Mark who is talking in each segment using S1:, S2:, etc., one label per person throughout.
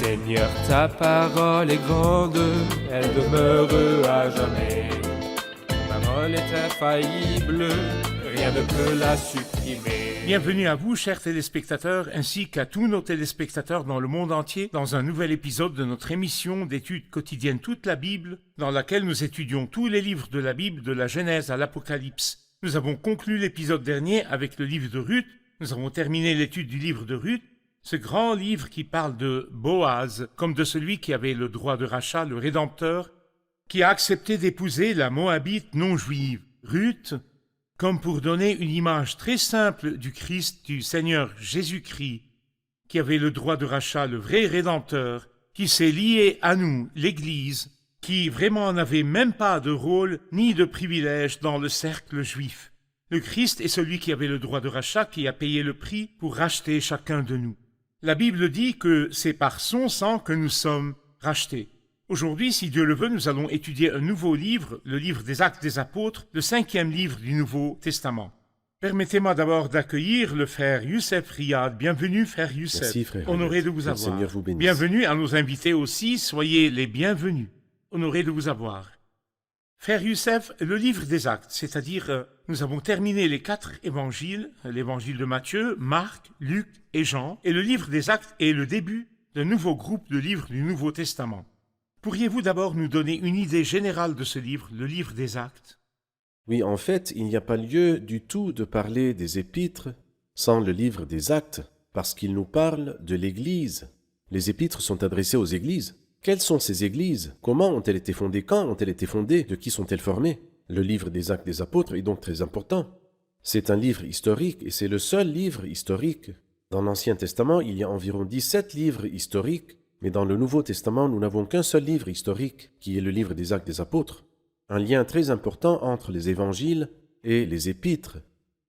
S1: Seigneur, ta parole est grande, elle demeure à jamais. Ta parole est infaillible, rien ne peut la supprimer.
S2: Bienvenue à vous, chers téléspectateurs, ainsi qu'à tous nos téléspectateurs dans le monde entier, dans un nouvel épisode de notre émission d'études quotidiennes Toute la Bible, dans laquelle nous étudions tous les livres de la Bible, de la Genèse à l'Apocalypse. Nous avons conclu l'épisode dernier avec le livre de Ruth, nous avons terminé l'étude du livre de Ruth, ce grand livre qui parle de Boaz, comme de celui qui avait le droit de rachat, le Rédempteur, qui a accepté d'épouser la Moabite non-juive, Ruth, comme pour donner une image très simple du Christ, du Seigneur Jésus-Christ, qui avait le droit de rachat, le vrai Rédempteur, qui s'est lié à nous, l'Église, qui vraiment n'avait même pas de rôle ni de privilège dans le cercle juif. Le Christ est celui qui avait le droit de rachat, qui a payé le prix pour racheter chacun de nous. La Bible dit que c'est par son sang que nous sommes rachetés. Aujourd'hui, si Dieu le veut, nous allons étudier un nouveau livre, le livre des Actes des Apôtres, le 5e livre du Nouveau Testament. Permettez-moi d'abord d'accueillir le frère Youssef Riyad. Bienvenue, frère Youssef.
S3: Merci, frère.
S2: Honoré de vous avoir.
S3: Seigneur vous bénisse.
S2: Bienvenue à nos invités aussi. Soyez les bienvenus. Honoré de vous avoir. Frère Youssef, le livre des Actes, c'est-à-dire nous avons terminé les 4 évangiles, l'évangile de Matthieu, Marc, Luc et Jean, et le livre des Actes est le début d'un nouveau groupe de livres du Nouveau Testament. Pourriez-vous d'abord nous donner une idée générale de ce livre, le livre des Actes?
S3: Oui, en fait, il n'y a pas lieu du tout de parler des épîtres sans le livre des Actes, parce qu'il nous parle de l'Église. Les épîtres sont adressés aux églises. Quelles sont ces églises? Comment ont-elles été fondées? Quand ont-elles été fondées? De qui sont-elles formées? Le livre des Actes des Apôtres est donc très important. C'est un livre historique et c'est le seul livre historique. Dans l'Ancien Testament, il y a environ 17 livres historiques, mais dans le Nouveau Testament, nous n'avons qu'un seul livre historique, qui est le livre des Actes des Apôtres. Un lien très important entre les évangiles et les épîtres.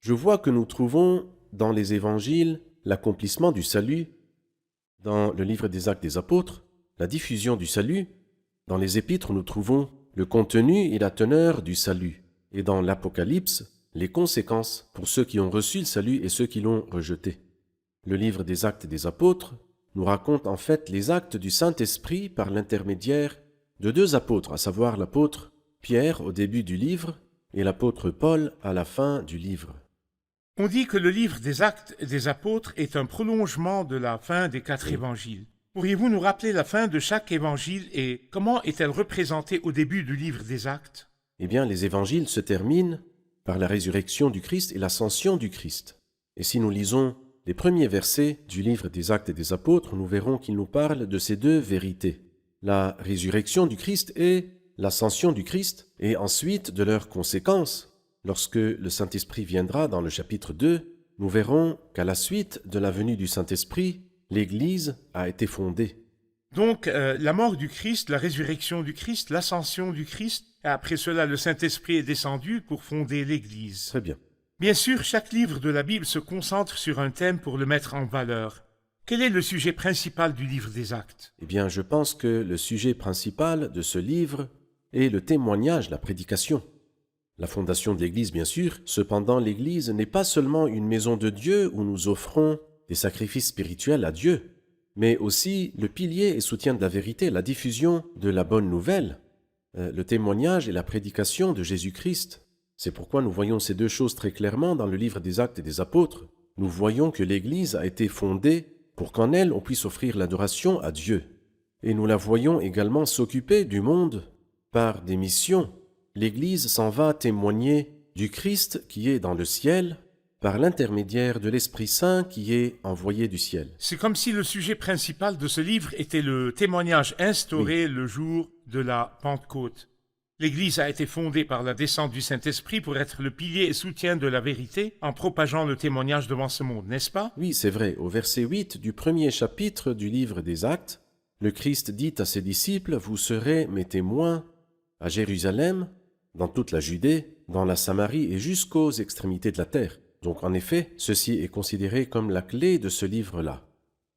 S3: Je vois que nous trouvons dans les évangiles l'accomplissement du salut, dans le livre des Actes des Apôtres, la diffusion du salut. Dans les épîtres, nous trouvons le contenu et la teneur du salut. Et dans l'Apocalypse, les conséquences pour ceux qui ont reçu le salut et ceux qui l'ont rejeté. Le livre des Actes des Apôtres nous raconte en fait les actes du Saint-Esprit par l'intermédiaire de 2 apôtres, à savoir l'apôtre Pierre au début du livre et l'apôtre Paul à la fin du livre.
S2: On dit que le livre des Actes des Apôtres est un prolongement de la fin des 4 évangiles. Pourriez-vous nous rappeler la fin de chaque évangile et comment est-elle représentée au début du livre des Actes?
S3: Eh bien, les évangiles se terminent par la résurrection du Christ et l'ascension du Christ. Et si nous lisons les premiers versets du livre des Actes et des Apôtres, nous verrons qu'il nous parle de ces 2 vérités. La résurrection du Christ et l'ascension du Christ, et ensuite de leurs conséquences. Lorsque le Saint-Esprit viendra dans le chapitre 2, nous verrons qu'à la suite de la venue du Saint-Esprit, l'Église a été fondée.
S2: Donc, la mort du Christ, la résurrection du Christ, l'ascension du Christ, et après cela, le Saint-Esprit est descendu pour fonder l'Église.
S3: Très bien.
S2: Bien sûr, chaque livre de la Bible se concentre sur un thème pour le mettre en valeur. Quel est le sujet principal du livre des Actes?
S3: Eh bien, je pense que le sujet principal de ce livre est le témoignage, la prédication. La fondation de l'Église, bien sûr. Cependant, l'Église n'est pas seulement une maison de Dieu où nous offrons des sacrifices spirituels à Dieu, mais aussi le pilier et soutien de la vérité, la diffusion de la bonne nouvelle, le témoignage et la prédication de Jésus-Christ. C'est pourquoi nous voyons ces 2 choses très clairement dans le livre des Actes et des Apôtres. Nous voyons que l'Église a été fondée pour qu'en elle on puisse offrir l'adoration à Dieu. Et nous la voyons également s'occuper du monde par des missions. L'Église s'en va témoigner du Christ qui est dans le ciel, par l'intermédiaire de l'Esprit Saint qui est envoyé du ciel.
S2: C'est comme si le sujet principal de ce livre était le témoignage instauré le jour de la Pentecôte. L'Église a été fondée par la descente du Saint-Esprit pour être le pilier et soutien de la vérité en propageant le témoignage devant ce monde, n'est-ce pas?
S3: Oui, c'est vrai. Au verset 8 du 1er chapitre du livre des Actes, le Christ dit à ses disciples « Vous serez mes témoins à Jérusalem, dans toute la Judée, dans la Samarie et jusqu'aux extrémités de la terre. » Donc en effet, ceci est considéré comme la clé de ce livre-là.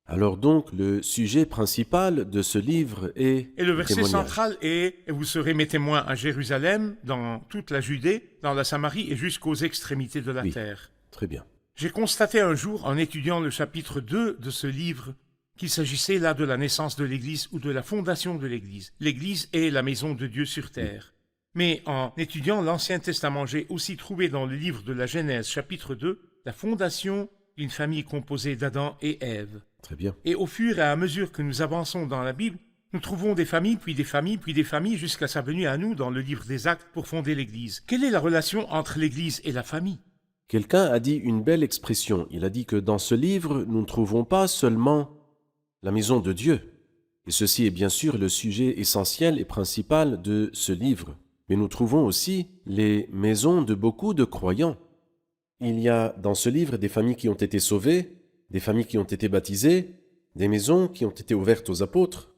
S3: Alors donc, le sujet principal de ce livre est
S2: Et le verset
S3: témoignage.
S2: central est « Vous serez mes témoins à Jérusalem, dans toute la Judée, dans la Samarie et jusqu'aux extrémités de la terre. »
S3: Très bien.
S2: J'ai constaté un jour, en étudiant le chapitre 2 de ce livre, qu'il s'agissait là de la naissance de l'Église ou de la fondation de l'Église. L'Église est la maison de Dieu sur terre. Mais en étudiant l'Ancien Testament, j'ai aussi trouvé dans le livre de la Genèse, chapitre 2, la fondation d'une famille composée d'Adam et Ève.
S3: Très bien.
S2: Et au fur et à mesure que nous avançons dans la Bible, nous trouvons des familles, puis des familles, puis des familles, jusqu'à sa venue à nous dans le livre des Actes pour fonder l'Église. Quelle est la relation entre l'Église et la famille?
S3: Quelqu'un a dit une belle expression. Il a dit que dans ce livre, nous ne trouvons pas seulement la maison de Dieu. Et ceci est bien sûr le sujet essentiel et principal de ce livre. Mais nous trouvons aussi les maisons de beaucoup de croyants. Il y a dans ce livre des familles qui ont été sauvées, des familles qui ont été baptisées, des maisons qui ont été ouvertes aux apôtres.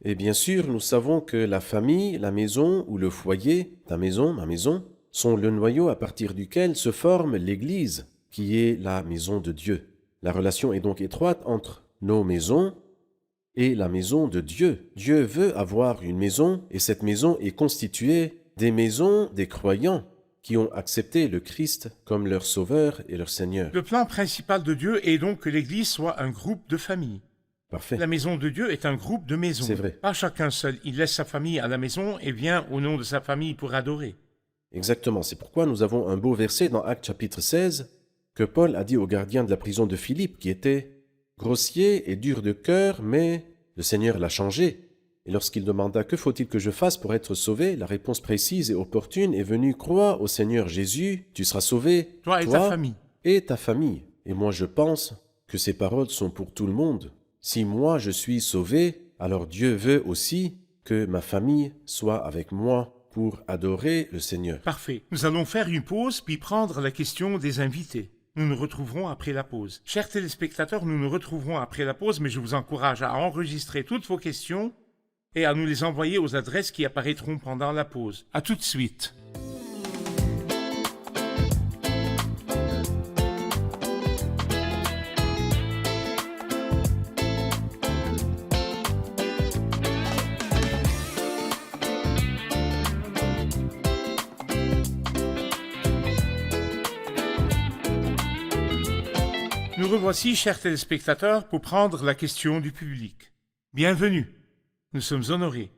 S3: Et bien sûr, nous savons que la famille, la maison ou le foyer, ta maison, ma maison, sont le noyau à partir duquel se forme l'Église, qui est la maison de Dieu. La relation est donc étroite entre nos maisons et la maison de Dieu. Dieu veut avoir une maison et cette maison est constituée des maisons des croyants qui ont accepté le Christ comme leur sauveur et leur Seigneur.
S2: Le plan principal de Dieu est donc que l'Église soit un groupe de familles.
S3: Parfait.
S2: La maison de Dieu est un groupe de maisons.
S3: C'est vrai.
S2: Pas chacun seul. Il laisse sa famille à la maison et vient au nom de sa famille pour adorer.
S3: Exactement. C'est pourquoi nous avons un beau verset dans Actes chapitre 16 que Paul a dit au gardien de la prison de Philippe qui était grossier et dur de cœur, mais le Seigneur l'a changé. Et lorsqu'il demanda « Que faut-il que je fasse pour être sauvé ?» la réponse précise et opportune est venue « Crois au Seigneur Jésus, tu seras sauvé,
S2: Toi et ta famille.
S3: et ta famille. » Et moi je pense que ces paroles sont pour tout le monde. Si moi je suis sauvé, alors Dieu veut aussi que ma famille soit avec moi pour adorer le Seigneur.
S2: Parfait. Nous allons faire une pause puis prendre la question des invités. Nous nous retrouverons après la pause. Chers téléspectateurs, nous nous retrouverons après la pause, mais je vous encourage à enregistrer toutes vos questions et à nous les envoyer aux adresses qui apparaîtront pendant la pause. À tout de suite. Nous revoici, chers téléspectateurs, pour prendre la question du public. Bienvenue. Nous sommes honorés.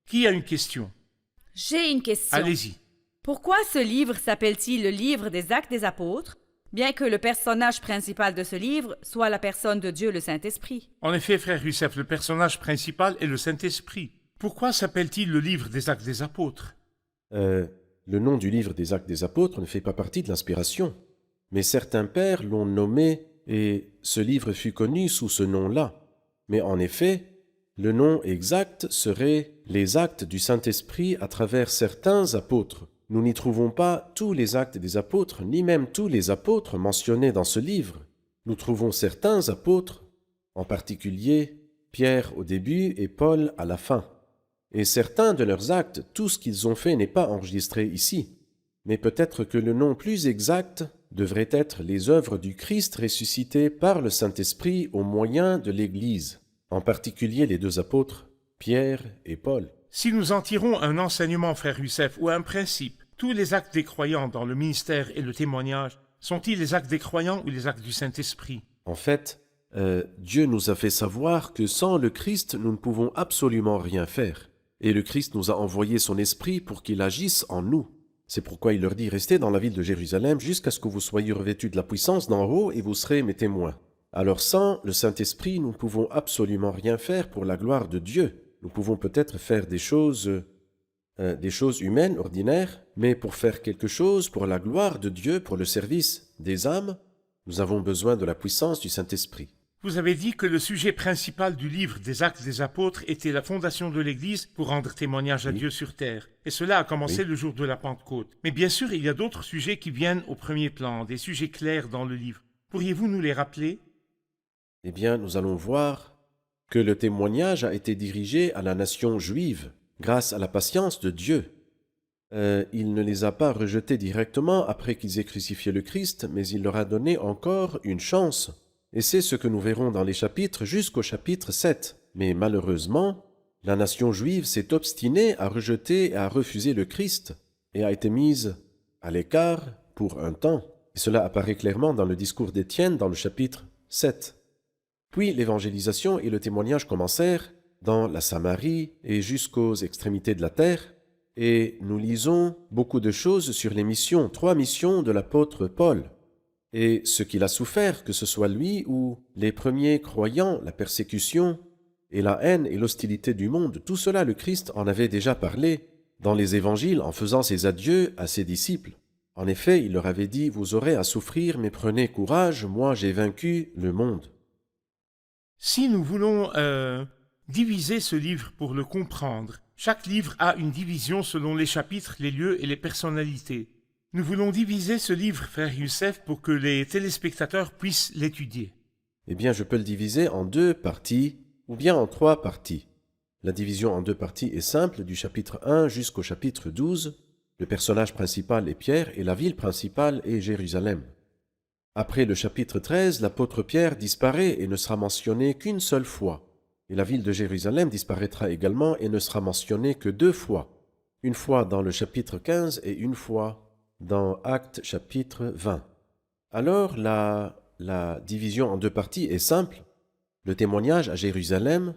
S2: Qui a une question?
S4: J'ai une question.
S2: Allez-y.
S4: Pourquoi ce livre s'appelle-t-il le livre des Actes des Apôtres, bien que le personnage principal de ce livre soit la personne de Dieu le Saint-Esprit?
S2: En effet, frère Youssef, le personnage principal est le Saint-Esprit. Pourquoi s'appelle-t-il le livre des Actes des Apôtres?
S3: Le nom du livre des Actes des Apôtres ne fait pas partie de l'inspiration, mais certains pères l'ont nommé et ce livre fut connu sous ce nom-là. Mais en effet, le nom exact serait les actes du Saint-Esprit à travers certains apôtres. Nous n'y trouvons pas tous les actes des apôtres, ni même tous les apôtres mentionnés dans ce livre. Nous trouvons certains apôtres, en particulier Pierre au début et Paul à la fin. Et certains de leurs actes, tout ce qu'ils ont fait n'est pas enregistré ici. Mais peut-être que le nom plus exact devrait être les œuvres du Christ ressuscité par le Saint-Esprit au moyen de l'Église, en particulier les deux apôtres, Pierre et Paul.
S2: Si nous en tirons un enseignement, frère Youssef, ou un principe, tous les actes des croyants dans le ministère et le témoignage sont-ils les actes des croyants ou les actes du Saint-Esprit?
S3: En fait, Dieu nous a fait savoir que sans le Christ, nous ne pouvons absolument rien faire. Et le Christ nous a envoyé son Esprit pour qu'il agisse en nous. C'est pourquoi il leur dit « Restez dans la ville de Jérusalem jusqu'à ce que vous soyez revêtus de la puissance d'en haut et vous serez mes témoins. » Alors sans le Saint-Esprit, nous ne pouvons absolument rien faire pour la gloire de Dieu. Nous pouvons peut-être faire des choses humaines, ordinaires, mais pour faire quelque chose pour la gloire de Dieu, pour le service des âmes, nous avons besoin de la puissance du Saint-Esprit.
S2: Vous avez dit que le sujet principal du livre des Actes des Apôtres était la fondation de l'Église pour rendre témoignage à Dieu sur terre. Et cela a commencé le jour de la Pentecôte. Mais bien sûr, il y a d'autres sujets qui viennent au premier plan, des sujets clairs dans le livre. Pourriez-vous nous les rappeler?
S3: Eh bien, nous allons voir que le témoignage a été dirigé à la nation juive grâce à la patience de Dieu. Il ne les a pas rejetés directement après qu'ils aient crucifié le Christ, mais il leur a donné encore une chance. Et c'est ce que nous verrons dans les chapitres jusqu'au chapitre 7. Mais malheureusement, la nation juive s'est obstinée à rejeter et à refuser le Christ et a été mise à l'écart pour un temps. Et cela apparaît clairement dans le discours d'Étienne dans le chapitre 7. Puis l'évangélisation et le témoignage commencèrent dans la Samarie et jusqu'aux extrémités de la terre, et nous lisons beaucoup de choses sur les missions, 3 missions de l'apôtre Paul, et ce qu'il a souffert, que ce soit lui ou les premiers croyants, la persécution et la haine et l'hostilité du monde, tout cela le Christ en avait déjà parlé dans les évangiles en faisant ses adieux à ses disciples. En effet, il leur avait dit « Vous aurez à souffrir, mais prenez courage, moi j'ai vaincu le monde. »
S2: Si nous voulons diviser ce livre pour le comprendre, chaque livre a une division selon les chapitres, les lieux et les personnalités. Nous voulons diviser ce livre, frère Youssef, pour que les téléspectateurs puissent l'étudier.
S3: Eh bien, je peux le diviser en 2 parties, ou bien en 3 parties. La division en 2 parties est simple, du chapitre 1 jusqu'au chapitre 12. Le personnage principal est Pierre et la ville principale est Jérusalem. Après le chapitre 13, l'apôtre Pierre disparaît et ne sera mentionné qu'une seule fois. Et la ville de Jérusalem disparaîtra également et ne sera mentionnée que 2 fois. Une fois dans le chapitre 15 et une fois dans Actes chapitre 20. Alors la division en 2 parties est simple. Le témoignage à Jérusalem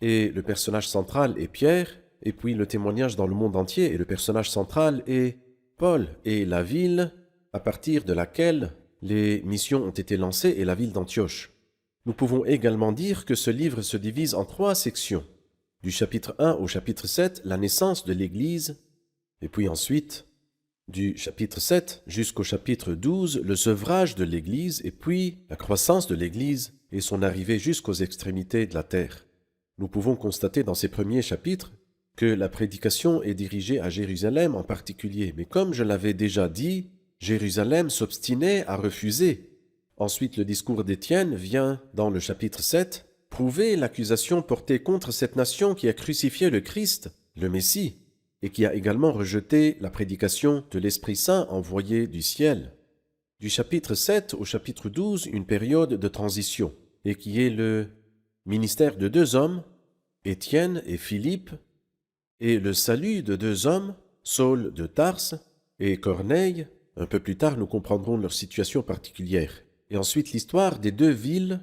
S3: et le personnage central est Pierre, et puis le témoignage dans le monde entier et le personnage central est Paul et la ville à partir de laquelle les missions ont été lancées est la ville d'Antioche. Nous pouvons également dire que ce livre se divise en 3 sections. Du chapitre 1 au chapitre 7, la naissance de l'Église, et puis ensuite, du chapitre 7 jusqu'au chapitre 12, le sevrage de l'Église, et puis la croissance de l'Église et son arrivée jusqu'aux extrémités de la terre. Nous pouvons constater dans ces premiers chapitres que la prédication est dirigée à Jérusalem en particulier, mais comme je l'avais déjà dit, Jérusalem s'obstinait à refuser. Ensuite, le discours d'Étienne vient, dans le chapitre 7, prouver l'accusation portée contre cette nation qui a crucifié le Christ, le Messie, et qui a également rejeté la prédication de l'Esprit Saint envoyé du ciel. Du chapitre 7 au chapitre 12, une période de transition, et qui est le ministère de 2 hommes, Étienne et Philippe, et le salut de 2 hommes, Saul de Tarse et Corneille. Un peu plus tard, nous comprendrons leur situation particulière. Et ensuite, l'histoire des 2 villes,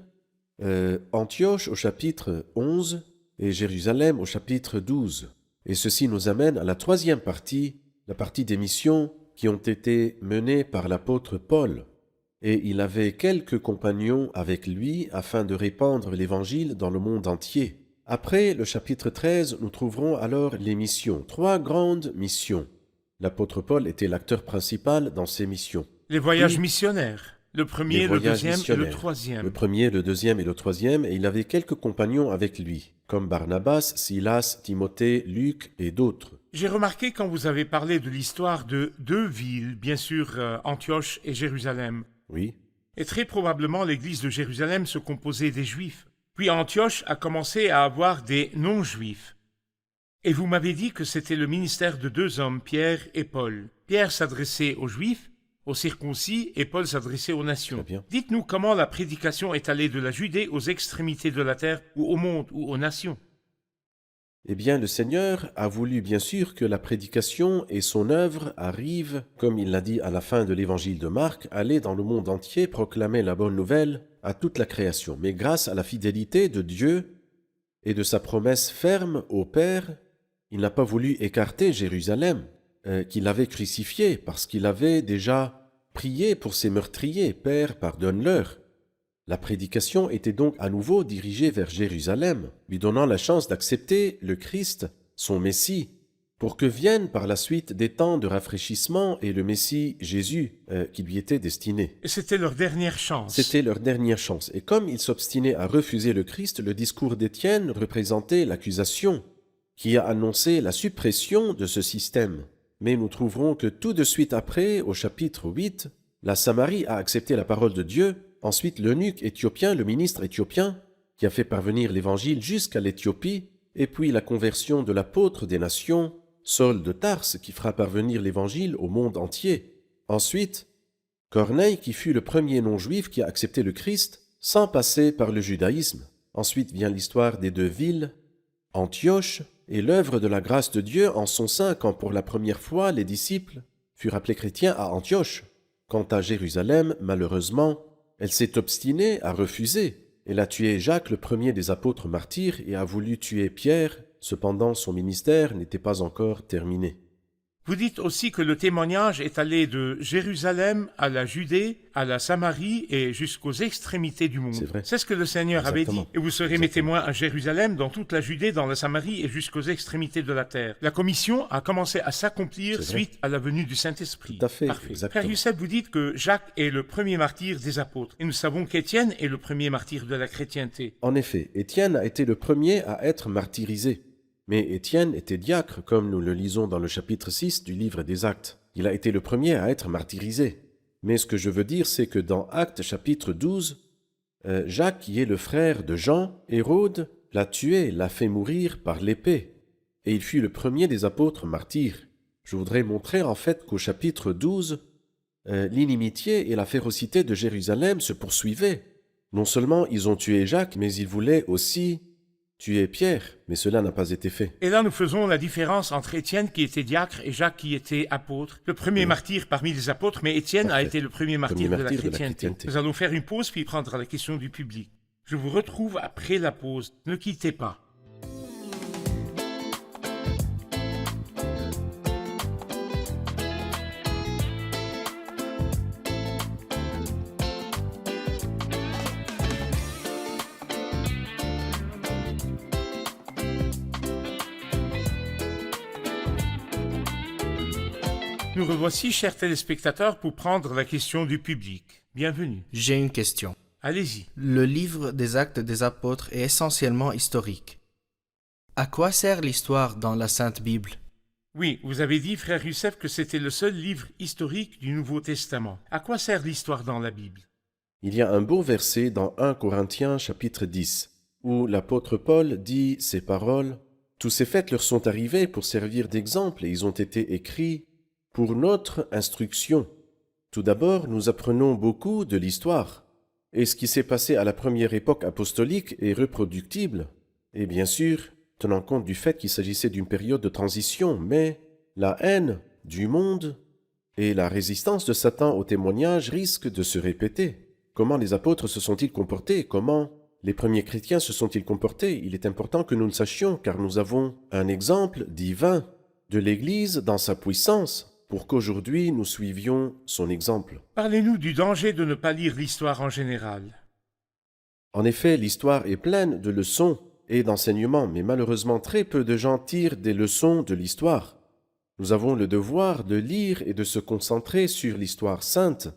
S3: Antioche au chapitre 11 et Jérusalem au chapitre 12. Et ceci nous amène à la 3e partie, la partie des missions qui ont été menées par l'apôtre Paul. Et il avait quelques compagnons avec lui afin de répandre l'Évangile dans le monde entier. Après le chapitre 13, nous trouverons alors les missions, 3 grandes missions. L'apôtre Paul était l'acteur principal dans ces missions.
S2: Les voyages
S3: Oui.
S2: missionnaires, le premier, le deuxième et le troisième.
S3: Le premier, le deuxième et le troisième, et il avait quelques compagnons avec lui, comme Barnabas, Silas, Timothée, Luc et d'autres.
S2: J'ai remarqué quand vous avez parlé de l'histoire de 2 villes, bien sûr Antioche et Jérusalem.
S3: Oui,
S2: Et très probablement l'église de Jérusalem se composait des Juifs. Puis Antioche a commencé à avoir des non-Juifs. Et vous m'avez dit que c'était le ministère de 2 hommes, Pierre et Paul. Pierre s'adressait aux Juifs, aux circoncis, et Paul s'adressait aux nations.
S3: Très bien.
S2: Dites-nous comment la prédication est allée de la Judée aux extrémités de la terre, ou au monde, ou aux nations.
S3: eh bien le Seigneur a voulu bien sûr que la prédication et son œuvre arrivent, comme il l'a dit à la fin de l'évangile de Marc, aller dans le monde entier proclamer la bonne nouvelle à toute la création. Mais grâce à la fidélité de Dieu et de sa promesse ferme au Père, il n'a pas voulu écarter Jérusalem, qu'il avait crucifié, parce qu'il avait déjà prié pour ses meurtriers. Père, pardonne-leur. La prédication était donc à nouveau dirigée vers Jérusalem, lui donnant la chance d'accepter le Christ, son Messie, pour que viennent par la suite des temps de rafraîchissement et le Messie Jésus qui lui était destiné.
S2: Et c'était leur dernière chance.
S3: C'était leur dernière chance. Et comme ils s'obstinaient à refuser le Christ, le discours d'Étienne représentait l'accusation qui a annoncé la suppression de ce système. Mais nous trouverons que tout de suite après, au chapitre 8, la Samarie a accepté la parole de Dieu. Ensuite, l'eunuque éthiopien, le ministre éthiopien, qui a fait parvenir l'Évangile jusqu'à l'Éthiopie, et puis la conversion de l'apôtre des nations, Saul de Tarse, qui fera parvenir l'Évangile au monde entier. Ensuite, Corneille, qui fut le premier non-juif qui a accepté le Christ sans passer par le judaïsme. Ensuite vient l'histoire des 2 villes, Antioche, et l'œuvre de la grâce de Dieu en son sein quand pour la première fois les disciples furent appelés chrétiens à Antioche. Quant à Jérusalem, malheureusement, elle s'est obstinée à refuser. Elle a tué Jacques, le premier des apôtres martyrs, et a voulu tuer Pierre. Cependant, son ministère n'était pas encore terminé.
S2: Vous dites aussi que le témoignage est allé de Jérusalem à la Judée, à la Samarie et jusqu'aux extrémités du monde.
S3: C'est vrai.
S2: C'est ce que le Seigneur avait dit.
S3: Exactement.
S2: Et vous serez mes témoins à Jérusalem, dans toute la Judée, dans la Samarie et jusqu'aux extrémités de la terre. La commission a commencé à s'accomplir
S3: C'est vrai.
S2: suite à la venue du Saint-Esprit.
S3: Tout à fait,
S2: Parfait.
S3: exactement.
S2: Frère Youssef, vous dites que Jacques est le premier martyr des apôtres. Et nous savons qu'Étienne est le premier martyr de la chrétienté.
S3: En effet, Étienne a été le premier à être martyrisé. Mais Étienne était diacre, comme nous le lisons dans le chapitre 6 du livre des Actes. Il a été le premier à être martyrisé. Mais ce que je veux dire, c'est que dans Actes chapitre 12, Jacques, qui est le frère de Jean, Hérode, l'a tué, l'a fait mourir par l'épée. Et il fut le premier des apôtres martyrs. Je voudrais montrer en fait qu'au chapitre 12, l'inimitié et la férocité de Jérusalem se poursuivaient. Non seulement ils ont tué Jacques, mais ils voulaient aussi tuer Pierre, mais cela n'a pas été fait.
S2: Et là, nous faisons la différence entre Étienne, qui était diacre, et Jacques, qui était apôtre. Le premier martyr parmi les apôtres, mais Étienne a
S3: Parfait.
S2: été le premier martyr, de la chrétienté.
S3: chrétienté.
S2: Nous allons faire une pause, puis prendre la question du public. Je vous retrouve après la pause. Ne quittez pas. Nous revoici, chers téléspectateurs, pour prendre la question du public. Bienvenue.
S5: J'ai une question.
S2: Allez-y.
S5: Le livre des Actes des Apôtres est essentiellement historique. À quoi sert l'histoire dans la Sainte Bible?
S2: Oui, vous avez dit, frère Youssef, que c'était le seul livre historique du Nouveau Testament. À quoi sert l'histoire dans la Bible?
S3: Il y a un beau verset dans 1 Corinthiens chapitre 10, où l'apôtre Paul dit ces paroles « Tous ces faits leur sont arrivés pour servir d'exemple et ils ont été écrits pour notre instruction. Tout d'abord, nous apprenons beaucoup de l'histoire. Et ce qui s'est passé à la première époque apostolique est reproductible. Et bien sûr, tenant compte du fait qu'il s'agissait d'une période de transition, mais la haine du monde et la résistance de Satan au témoignage risquent de se répéter. Comment les apôtres se sont-ils comportés? Comment les premiers chrétiens se sont-ils comportés? Il est important que nous le sachions, car nous avons un exemple divin de l'Église dans sa puissance, pour qu'aujourd'hui nous suivions son exemple.
S2: Parlez-nous du danger de ne pas lire l'histoire en général.
S3: En effet, l'histoire est pleine de leçons et d'enseignements, mais malheureusement très peu de gens tirent des leçons de l'histoire. Nous avons le devoir de lire et de se concentrer sur l'histoire sainte.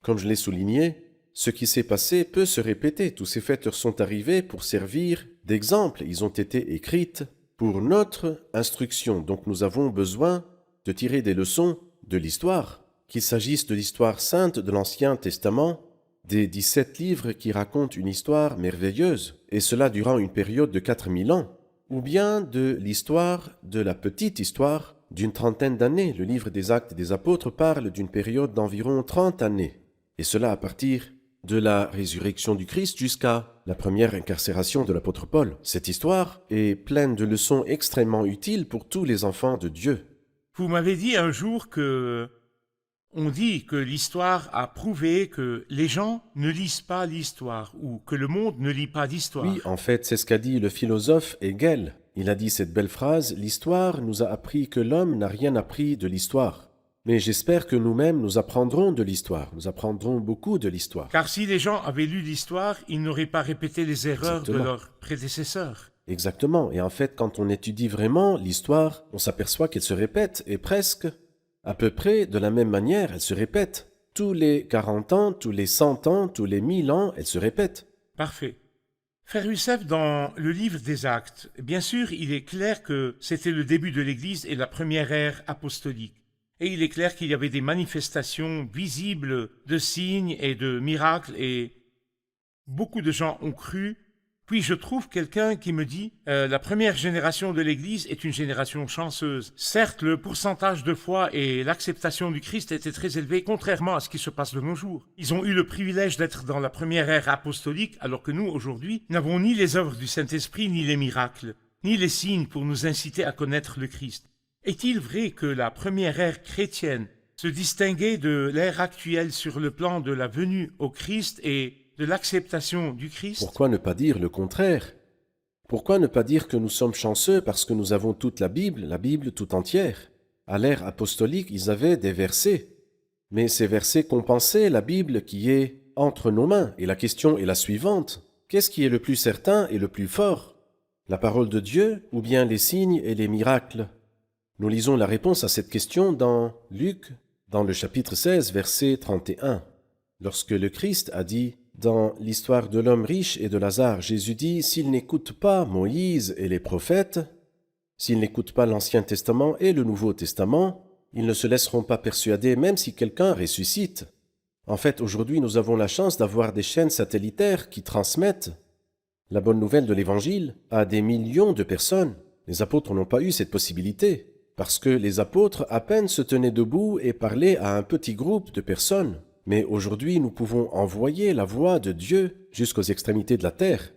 S3: Comme je l'ai souligné, ce qui s'est passé peut se répéter. Tous ces faits leur sont arrivés pour servir d'exemple. Ils ont été écrits pour notre instruction. Donc nous avons besoin de tirer des leçons de l'histoire, qu'il s'agisse de l'histoire sainte de l'Ancien Testament, des 17 livres qui racontent une histoire merveilleuse, et cela durant une période de 4000 ans, ou bien de l'histoire de la petite histoire d'une trentaine d'années. Le livre des Actes des Apôtres parle d'une période d'environ 30 années, et cela à partir de la résurrection du Christ jusqu'à la première incarcération de l'apôtre Paul. Cette histoire est pleine de leçons extrêmement utiles pour tous les enfants de Dieu.
S2: Vous m'avez dit un jour que on dit que l'histoire a prouvé que les gens ne lisent pas l'histoire ou que le monde ne lit pas d'histoire.
S3: Oui, en fait, c'est ce qu'a dit le philosophe Hegel. Il a dit cette belle phrase « L'histoire nous a appris que l'homme n'a rien appris de l'histoire. » Mais j'espère que nous-mêmes nous apprendrons de l'histoire. Nous apprendrons beaucoup de l'histoire.
S2: Car si les gens avaient lu l'histoire, ils n'auraient pas répété les erreurs
S3: Exactement.
S2: de leurs prédécesseurs.
S3: Exactement. Et en fait, quand on étudie vraiment l'histoire, on s'aperçoit qu'elle se répète, et presque, à peu près de la même manière, elle se répète. Tous les 40 ans, tous les 100 ans, tous les 1000 ans, elle se répète.
S2: Parfait. Frère Youssef, dans le livre des Actes, bien sûr, il est clair que c'était le début de l'Église et la première ère apostolique. Et il est clair qu'il y avait des manifestations visibles de signes et de miracles, et beaucoup de gens ont cru. Puis je trouve quelqu'un qui me dit la première génération de l'Église est une génération chanceuse. Certes, le pourcentage de foi et l'acceptation du Christ était très élevé, contrairement à ce qui se passe de nos jours. Ils ont eu le privilège d'être dans la première ère apostolique, alors que nous, aujourd'hui, n'avons ni les œuvres du Saint-Esprit, ni les miracles, ni les signes pour nous inciter à connaître le Christ. Est-il vrai que la première ère chrétienne se distinguait de l'ère actuelle sur le plan de la venue au Christ et de l'acceptation du Christ?
S3: Pourquoi ne pas dire le contraire? Pourquoi ne pas dire que nous sommes chanceux parce que nous avons toute la Bible tout entière? À l'ère apostolique, ils avaient des versets. Mais ces versets compensaient la Bible qui est entre nos mains. Et la question est la suivante. Qu'est-ce qui est le plus certain et le plus fort? La parole de Dieu ou bien les signes et les miracles? Nous lisons la réponse à cette question dans Luc, dans le chapitre 16, verset 31. Lorsque le Christ a dit, dans l'histoire de l'homme riche et de Lazare, Jésus dit, « S'ils n'écoutent pas Moïse et les prophètes, s'ils n'écoutent pas l'Ancien Testament et le Nouveau Testament, ils ne se laisseront pas persuader même si quelqu'un ressuscite. » En fait, aujourd'hui, nous avons la chance d'avoir des chaînes satellitaires qui transmettent la bonne nouvelle de l'Évangile à des millions de personnes. Les apôtres n'ont pas eu cette possibilité, parce que les apôtres à peine se tenaient debout et parlaient à un petit groupe de personnes. Mais aujourd'hui, nous pouvons envoyer la voix de Dieu jusqu'aux extrémités de la terre.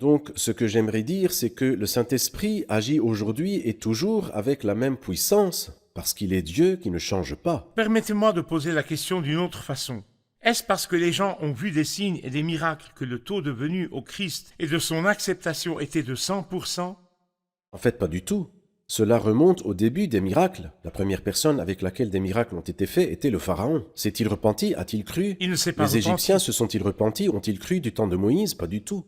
S3: Donc, ce que j'aimerais dire, c'est que le Saint-Esprit agit aujourd'hui et toujours avec la même puissance, parce qu'il est Dieu qui ne change pas.
S2: Permettez-moi de poser la question d'une autre façon. Est-ce parce que les gens ont vu des signes et des miracles que le taux de venue au Christ et de son acceptation était de 100%?
S3: En fait, pas du tout. Cela remonte au début des miracles. La première personne avec laquelle des miracles ont été faits était le Pharaon. S'est-il repenti? A-t-il cru?
S2: Il ne s'est pas
S3: Les
S2: repenti.
S3: Égyptiens se sont-ils repentis? Ont-ils cru du temps de Moïse? Pas du tout.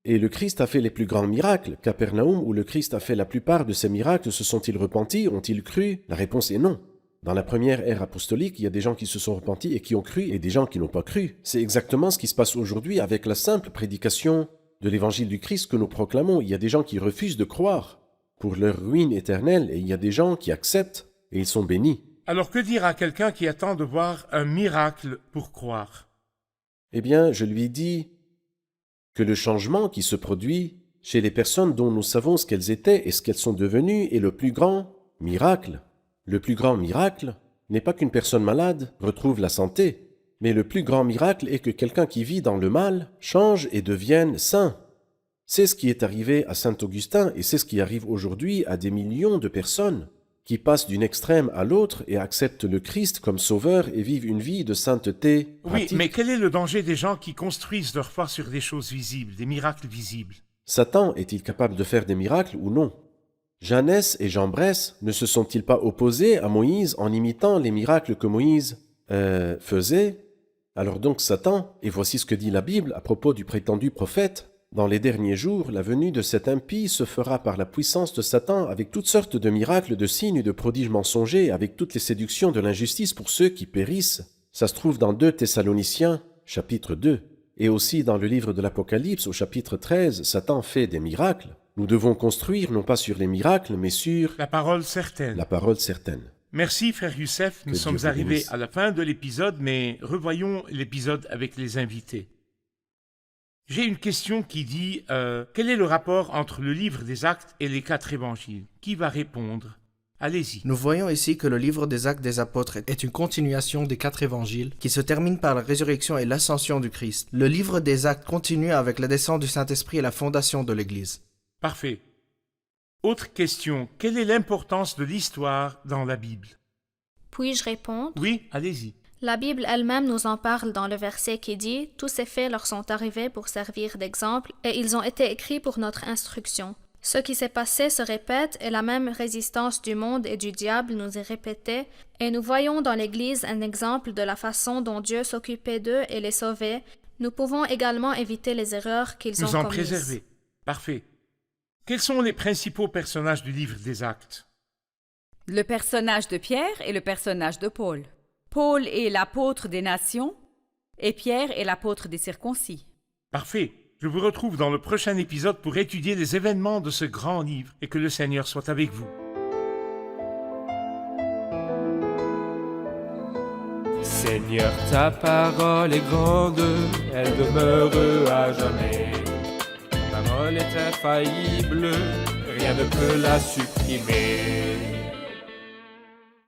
S3: Et le Christ a fait les plus grands miracles. Capernaum, où le Christ a fait la plupart de ses miracles, se sont-ils repentis? Ont-ils cru? La réponse est non. Dans la première ère apostolique, il y a des gens qui se sont repentis et qui ont cru, et des gens qui n'ont pas cru. C'est exactement ce qui se passe aujourd'hui avec la simple prédication de l'évangile du Christ que nous proclamons. Il y a des gens qui refusent de croire pour leur ruine éternelle, et il y a des gens qui acceptent, et ils sont bénis.
S2: Alors que dire à quelqu'un qui attend de voir un miracle pour croire?
S3: Eh bien, je lui dis que le changement qui se produit chez les personnes dont nous savons ce qu'elles étaient et ce qu'elles sont devenues est le plus grand miracle. Le plus grand miracle n'est pas qu'une personne malade retrouve la santé, mais le plus grand miracle est que quelqu'un qui vit dans le mal change et devienne saint. C'est ce qui est arrivé à saint Augustin et c'est ce qui arrive aujourd'hui à des millions de personnes qui passent d'une extrême à l'autre et acceptent le Christ comme sauveur et vivent une vie de sainteté pratique.
S2: Oui, mais quel est le danger des gens qui construisent leur foi sur des choses visibles, des miracles visibles?
S3: Satan est-il capable de faire des miracles ou non? Jeannès et Jean Bresse ne se sont-ils pas opposés à Moïse en imitant les miracles que Moïse faisait? Alors donc Satan, et voici ce que dit la Bible à propos du prétendu prophète, dans les derniers jours, la venue de cet impie se fera par la puissance de Satan avec toutes sortes de miracles, de signes et de prodiges mensongers, avec toutes les séductions de l'injustice pour ceux qui périssent. Ça se trouve dans 2 Thessaloniciens, chapitre 2. Et aussi dans le livre de l'Apocalypse, au chapitre 13, Satan fait des miracles. Nous devons construire non pas sur les miracles, mais sur
S2: La parole certaine.
S3: la parole certaine.
S2: Merci frère Youssef, nous
S3: Que
S2: sommes
S3: Dieu vous
S2: arrivés
S3: bénisse.
S2: à la fin de l'épisode, mais revoyons l'épisode avec les invités. J'ai une question qui dit quel est le rapport entre le livre des Actes et les 4 évangiles? Qui va répondre? Allez-y.
S5: Nous voyons ici que le livre des Actes des Apôtres est une continuation des 4 évangiles qui se termine par la résurrection et l'ascension du Christ. Le livre des Actes continue avec la descente du Saint-Esprit et la fondation de l'Église.
S2: Parfait. Autre question, quelle est l'importance de l'histoire dans la Bible?
S6: Puis-je répondre?
S2: Oui, allez-y.
S6: La Bible elle-même nous en parle dans le verset qui dit « Tous ces faits leur sont arrivés pour servir d'exemple, et ils ont été écrits pour notre instruction. Ce qui s'est passé se répète, et la même résistance du monde et du diable nous est répétée, et nous voyons dans l'Église un exemple de la façon dont Dieu s'occupait d'eux et les sauvait. Nous pouvons également éviter les erreurs qu'ils ont
S2: Nous en
S6: commises.
S2: préserver. Parfait. Quels sont les principaux personnages du livre des Actes?
S4: Le personnage de Pierre et le personnage de Paul. Paul est l'apôtre des nations et Pierre est l'apôtre des circoncis.
S2: Parfait. Je vous retrouve dans le prochain épisode pour étudier les événements de ce grand livre et que le Seigneur soit avec vous.
S1: Seigneur, ta parole est grande, elle demeure à jamais. Ta parole est infaillible, rien ne peut la supprimer.